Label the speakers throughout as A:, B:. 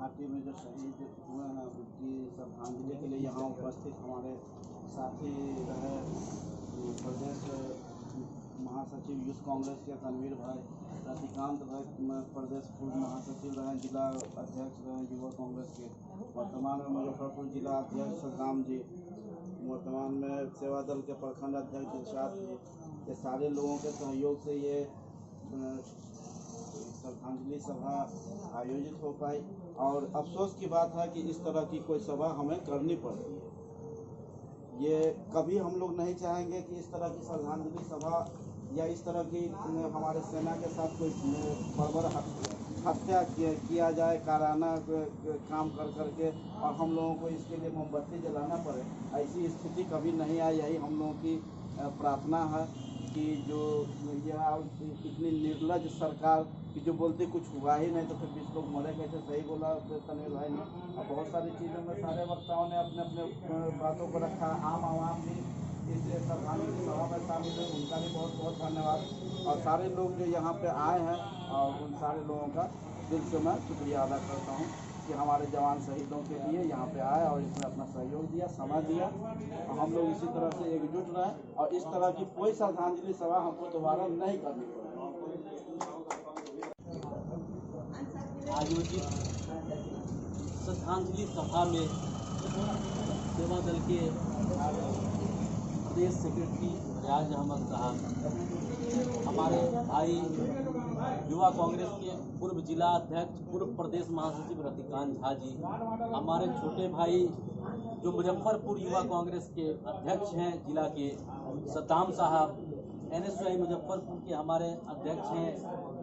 A: घाटी में जो शहीद हुए हैं उनकी श्रद्धांजलि के लिए यहाँ उपस्थित हमारे साथी रहे प्रदेश महासचिव यूथ कांग्रेस के तनवीर भाई, रतिकांत भाई प्रदेश पूर्व महासचिव रहे, जिला अध्यक्ष रहे युवा कांग्रेस के, वर्तमान में मुजफ्फरपुर जिला अध्यक्ष राम जी, वर्तमान में सेवा दल के प्रखंड अध्यक्ष इरशाद जी, ये सारे लोगों के सहयोग से ये श्रद्धांजलि सभा आयोजित हो पाई। और अफसोस की बात है कि इस तरह की कोई सभा हमें करनी पड़ती है। ये कभी हम लोग नहीं चाहेंगे कि इस तरह की श्रद्धांजलि सभा या इस तरह की हमारे सेना के साथ कोई बर्बर हत्या किया जाए, काराना काम कर करके, और हम लोगों को इसके लिए मोमबत्ती जलाना पड़े। ऐसी स्थिति कभी नहीं आई। यही हम लोगों की प्रार्थना है कि जो यह इतनी निर्लज सरकार कि जो बोलते कुछ हुआ ही नहीं तो फिर 20 लोग मरे कैसे, सही बोला तनवीर भाई ने। और बहुत सारी चीज़ों में सारे वक्ताओं ने अपने अपने बातों को रखा। आम आवाम भी इस श्रद्धांजलि सभा में शामिल है, उनका भी बहुत बहुत धन्यवाद। और सारे लोग जो यहाँ पे आए हैं और उन सारे लोगों का दिल से मैं शुक्रिया अदा करता हूँ कि हमारे जवान शहीदों के लिए यहाँ पे आए और इसमें अपना सहयोग दिया, समय दिया। और हम लोग इसी तरह से एकजुट रहें और इस तरह की कोई श्रद्धांजलि सभा हमको दोबारा नहीं करनी पड़े।
B: आयोजित श्रद्धांजलि सभा में सेवा दल के प्रदेश सेक्रेटरी रियाज अहमद साहब, हमारे भाई युवा कांग्रेस के पूर्व जिला अध्यक्ष पूर्व प्रदेश महासचिव रतिकांत झा जी, हमारे छोटे भाई जो मुजफ्फरपुर युवा कांग्रेस के अध्यक्ष हैं जिला के सद्दाम साहब, NSY मुजफ्फरपुर के हमारे अध्यक्ष हैं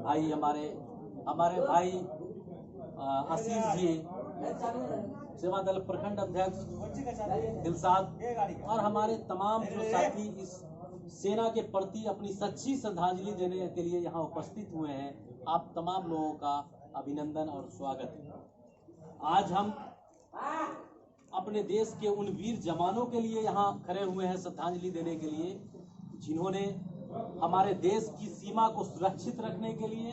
B: भाई हमारे भाई आशीष जी, सेवा दल प्रखंड अध्यक्ष दिलसाद, और हमारे तमाम जो साथी इस सेना के प्रति अपनी सच्ची श्रद्धांजलि देने के लिए यहाँ उपस्थित हुए हैं, आप तमाम लोगों का अभिनंदन और स्वागत है। आज हम अपने देश के उन वीर जवानों के लिए यहाँ खड़े हुए हैं श्रद्धांजलि देने के लिए, जिन्होंने हमारे देश की सीमा को सुरक्षित रखने के लिए,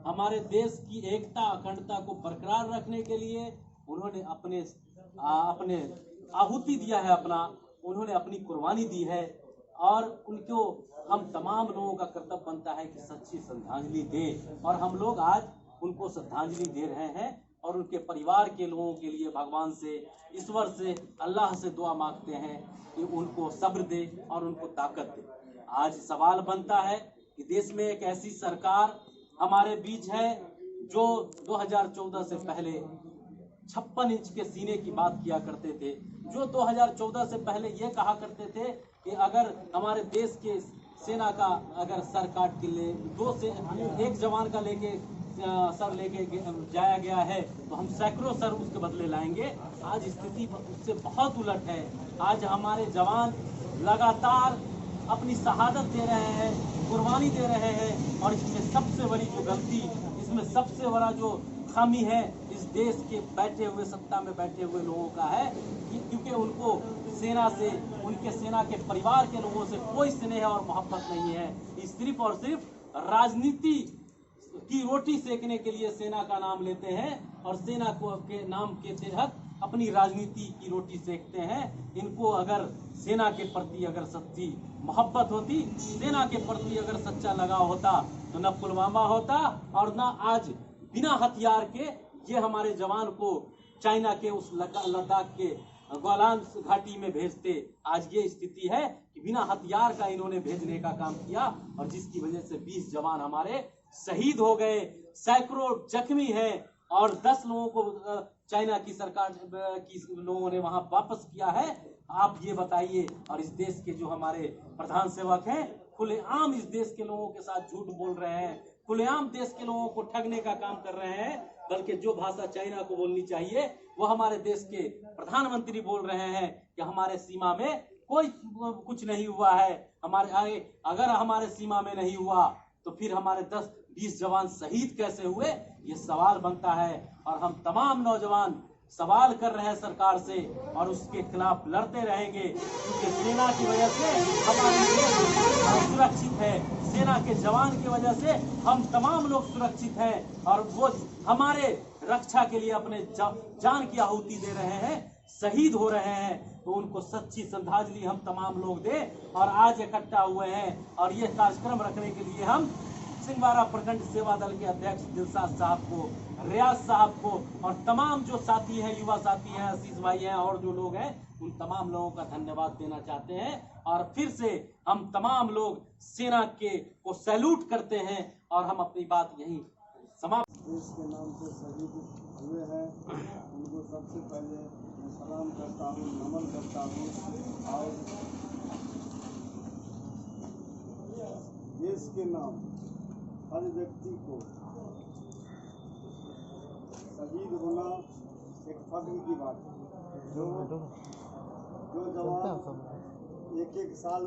B: हमारे देश की एकता अखंडता को बरकरार रखने के लिए उन्होंने अपने आहुति दिया है, उन्होंने अपनी कुर्बानी दी है। और उनको हम तमाम लोगों का कर्तव्य बनता है कि सच्ची श्रद्धांजलि दें, और हम लोग आज उनको श्रद्धांजलि दे रहे हैं और उनके परिवार के लोगों के लिए भगवान से, ईश्वर से, अल्लाह से दुआ मांगते हैं कि उनको सब्र दे और उनको ताकत दे। आज सवाल बनता है कि देश में एक ऐसी सरकार हमारे बीच है जो 2014 से पहले 56 इंच के सीने की बात किया करते थे, जो 2014 से पहले ये कहा करते थे कि अगर हमारे देश के सेना का अगर सर काट के ले एक जवान का लेके सर लेके जाया गया है तो हम सैकड़ों सर उसके बदले लाएंगे। आज स्थिति उससे बहुत उलट है। आज हमारे जवान लगातार अपनी शहादत दे रहे हैं, कुर्बानी दे रहे हैं, और इसमें सबसे बड़ी जो गलती, इसमें सबसे बड़ा जो खामी है इस देश के बैठे हुए सत्ता में बैठे हुए लोगों का है कि क्योंकि उनको सेना से, उनके सेना के परिवार के लोगों से कोई स्नेह और मोहब्बत नहीं है। सिर्फ और सिर्फ राजनीति की रोटी सेकने के लिए सेना का नाम लेते हैं और सेना को के नाम के तहत अपनी राजनीति की रोटी सेकते हैं। इनको अगर सेना के प्रति अगर सच्ची मोहब्बत होती, सेना के प्रति अगर सच्चा लगाव होता तो न पुलवामा होता और न आज बिना हथियार के ये हमारे जवान को चाइना के उस लद्दाख के गोलान घाटी में भेजते। आज ये स्थिति है कि बिना हथियार का इन्होंने भेजने का काम किया और जिसकी वजह से 20 जवान हमारे शहीद हो गए, सैकड़ों जख्मी हैं और 10 लोगों को चाइना की सरकार की लोगों ने वहां वापस किया है। आप ये बताइए, और इस देश के जो हमारे प्रधान सेवक हैं खुलेआम इस देश के लोगों के साथ झूठ बोल रहे हैं, खुलेआम देश के लोगों को ठगने का काम कर रहे हैं। बल्कि जो भाषा चाइना को बोलनी चाहिए वो हमारे देश के प्रधानमंत्री बोल रहे हैं कि हमारे सीमा में कोई कुछ नहीं हुआ है। अगर हमारे सीमा में नहीं हुआ तो फिर हमारे 10-20 जवान शहीद कैसे हुए, ये सवाल बनता है। और हम तमाम नौजवान सवाल कर रहे हैं सरकार से और उसके खिलाफ लड़ते रहेंगे, क्योंकि सेना की वजह से हमारा देश सुरक्षित है, सेना के जवान की वजह से हम तमाम लोग सुरक्षित हैं। और वो हमारे रक्षा के लिए अपने जान की आहुति दे रहे हैं, शहीद हो रहे हैं, तो उनको सच्ची श्रद्धांजलि हम तमाम लोग दें। और आज इकट्ठा हुए हैं और ये कार्यक्रम रखने के लिए हम सिंहवाड़ा प्रखंड सेवा दल के अध्यक्ष दिलशाद साहब को, रियाज साहब को और तमाम जो साथी हैं, युवा साथी हैं, आशीष भाई हैं और जो लोग हैं, उन तमाम लोगों का धन्यवाद देना चाहते हैं। और फिर से हम तमाम लोग सेना को सैल्यूट करते हैं और हम अपनी बात यहीं समाप्त।
C: देश के नाम से शहीद हुए हैं, उनको सबसे पहले मैं सलाम करता हूँ, नमन करता हूँ। और देश के नाम हर व्यक्ति को शहीद होना एक फख्र की बात है। जो जवान एक साल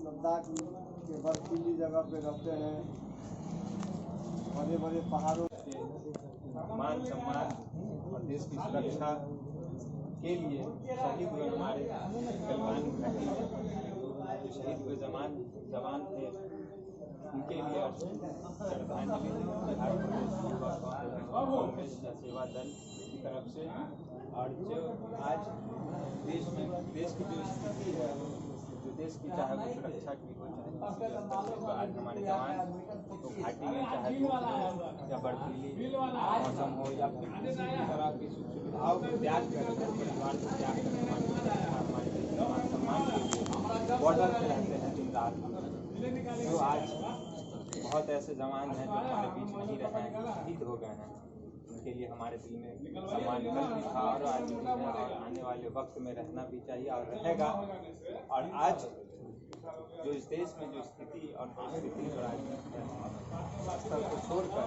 C: लद्दाख के बर्फीली जगह पे रहते हैं, बड़े बड़े पहाड़ों
D: मान सम्मान और देश की सुरक्षा के लिए शहीद हुए हमारे गलवान घाटी जो शहीद हुए जवान थे, उनके लिए श्रद्धांजलि बिहार प्रदेश युवा कांग्रेस सेवा दल की तरफ से। और जो आज देश की जो स्थिति है, जो देश की चाहे वो सुरक्षा की हो, चाहे तो आज हमारे जवान तो घाटी में चाहे तो या बर्फीली मौसम हो या फिर किसी भी तरह की सुख सुविधाओं को त्याग कर परिवार को त्याग कर हमारे सम्मान के लिए बॉर्डर पे रहते हैं दिन रात। जो आज बहुत ऐसे जवान हैं जो हमारे बीच नहीं रहे हैं, शहीद हो गए हैं, उनके लिए हमारे दिल में सम्मान कल भी था और आज भी है और आने वाले वक्त में रहना भी चाहिए और रहेगा। और आज जो इस देश में जो स्थिति और परिस्थिति जो राजनीतिक स्तर को छोड़कर